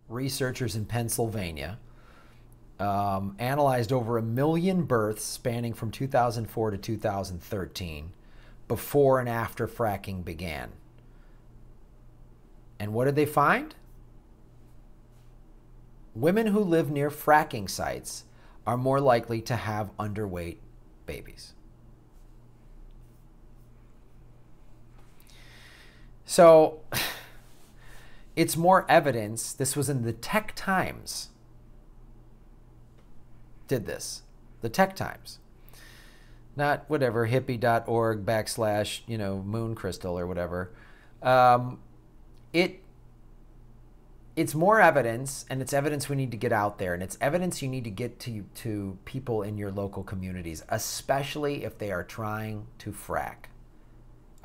researchers in Pennsylvania analyzed over 1 million births spanning from 2004 to 2013 before and after fracking began. And what did they find? Women who live near fracking sites are more likely to have underweight babies. So it's more evidence. This was in the Tech Times. Did this. The Tech Times. Not whatever, hippie.org / moon crystal or whatever. It's more evidence, and it's evidence we need to get out there, and it's evidence you need to get to people in your local communities, especially if they are trying to frack.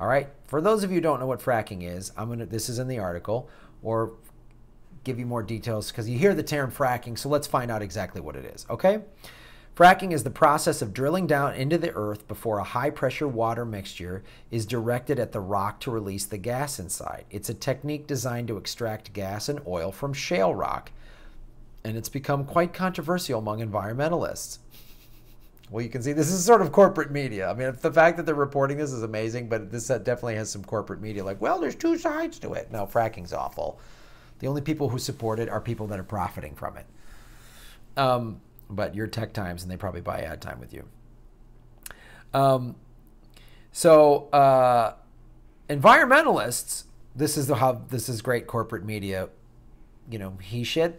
All right? For those of you who don't know what fracking is, this is in the article, or give you more details because you hear the term fracking, so let's find out exactly what it is, okay? Fracking is the process of drilling down into the earth before a high-pressure water mixture is directed at the rock to release the gas inside. It's a technique designed to extract gas and oil from shale rock, and it's become quite controversial among environmentalists. Well, you can see this is sort of corporate media. I mean, the fact that they're reporting this is amazing, but this definitely has some corporate media like, well, there's two sides to it. No, fracking's awful. The only people who support it are people that are profiting from it. But you're Tech Times, and they probably buy ad time with you. Environmentalists, this is great corporate media. You know, he said,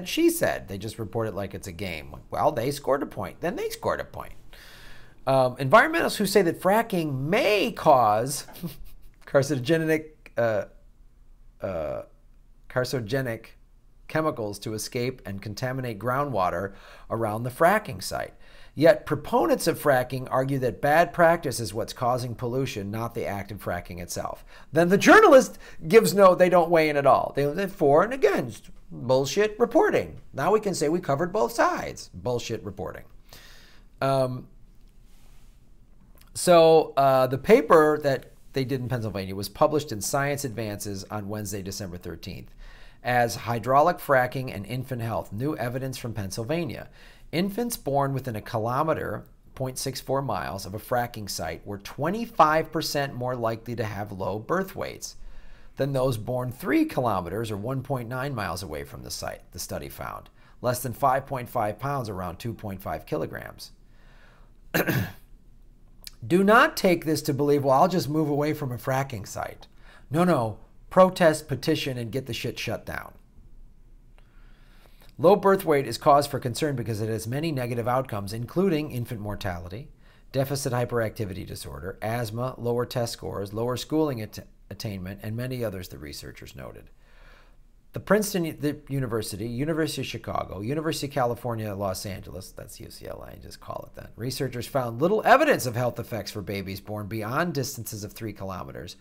she said. They just report it like it's a game. Well, they scored a point. Then they scored a point. Environmentalists who say that fracking may cause carcinogenic chemicals to escape and contaminate groundwater around the fracking site. Yet proponents of fracking argue that bad practice is what's causing pollution, not the act of fracking itself. Then the journalist gives no, they don't weigh in at all. They're for and against. Bullshit reporting. Now we can say we covered both sides. Bullshit reporting. The paper that they did in Pennsylvania was published in Science Advances on Wednesday, December 13th. As hydraulic fracking and infant health, new evidence from Pennsylvania. Infants born within a kilometer, 0.64 miles, of a fracking site were 25% more likely to have low birth weights than those born 3 kilometers or 1.9 miles away from the site, the study found. Less than 5.5 pounds, around 2.5 kilograms. Do not take this to believe, well, I'll just move away from a fracking site. No. Protest, petition, and get the shit shut down. Low birth weight is cause for concern because it has many negative outcomes, including infant mortality, deficit hyperactivity disorder, asthma, lower test scores, lower schooling attainment, and many others, the researchers noted. The Princeton University, University of Chicago, University of California, Los Angeles, that's UCLA, just call it that. Researchers found little evidence of health effects for babies born beyond distances of 3 kilometers,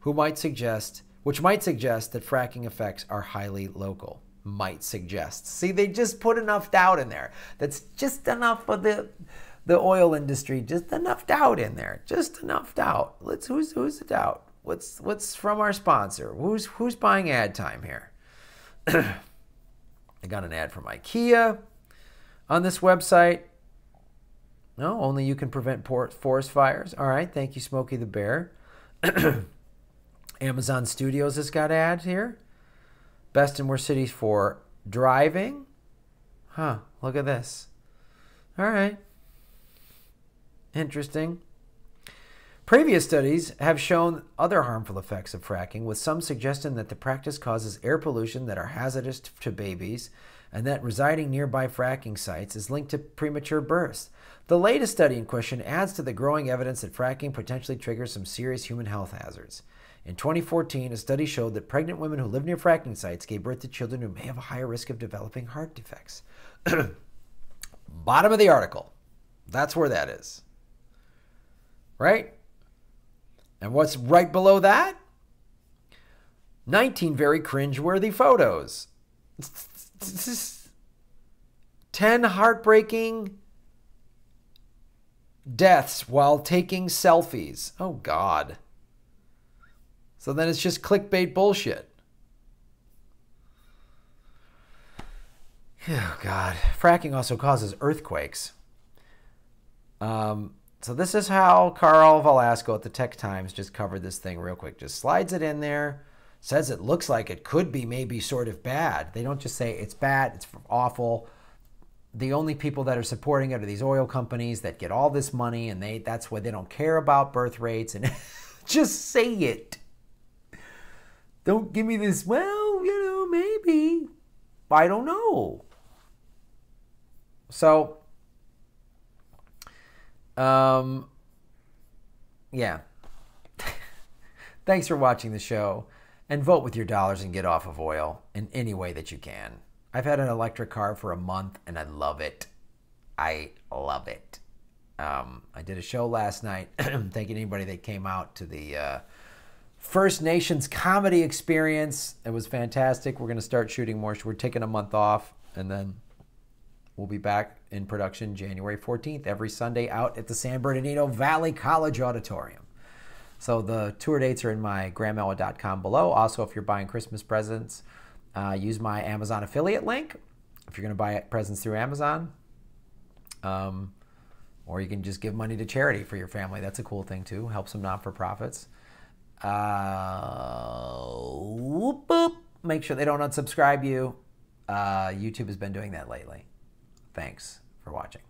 which might suggest that fracking effects are highly local. Might suggest. See, they just put enough doubt in there. That's just enough for the oil industry. Just enough doubt in there. Just enough doubt. Who's the doubt? What's from our sponsor? Who's buying ad time here? I got an ad from IKEA on this website. No, only you can prevent forest fires. All right, thank you, Smokey the Bear. Amazon Studios has got ads here. Best and worst cities for driving. Huh, look at this. All right. Interesting. Previous studies have shown other harmful effects of fracking, with some suggesting that the practice causes air pollution that are hazardous to babies and that residing nearby fracking sites is linked to premature births. The latest study in question adds to the growing evidence that fracking potentially triggers some serious human health hazards. In 2014, a study showed that pregnant women who live near fracking sites gave birth to children who may have a higher risk of developing heart defects. Bottom of the article. That's where that is. Right? And what's right below that? 19 very cringe-worthy photos. 10 heartbreaking deaths while taking selfies. Oh, God. So then it's just clickbait bullshit. Oh, God. Fracking also causes earthquakes. So this is how Carl Velasco at the Tech Times just covered this thing real quick. Just slides it in there, says it looks like it could be maybe sort of bad. They don't just say it's bad, it's awful. The only people that are supporting it are these oil companies that get all this money, and that's why they don't care about birth rates. And just say it. Don't give me this, well, maybe. I don't know. So, yeah. Thanks for watching the show, and vote with your dollars and get off of oil in any way that you can. I've had an electric car for a month, and I love it. I love it. I did a show last night, thanking anybody that came out to the First Nations comedy experience. It was fantastic. We're going to start shooting more. We're taking a month off, and then we'll be back in production January 14th, every Sunday out at the San Bernardino Valley College Auditorium. So the tour dates are in my grandmella.com below. Also, if you're buying Christmas presents, use my Amazon affiliate link if you're going to buy presents through Amazon. Or you can just give money to charity for your family. That's a cool thing, too. Help some not-for-profits. Whoop, whoop. Make sure they don't unsubscribe you. YouTube has been doing that lately. Thanks for watching.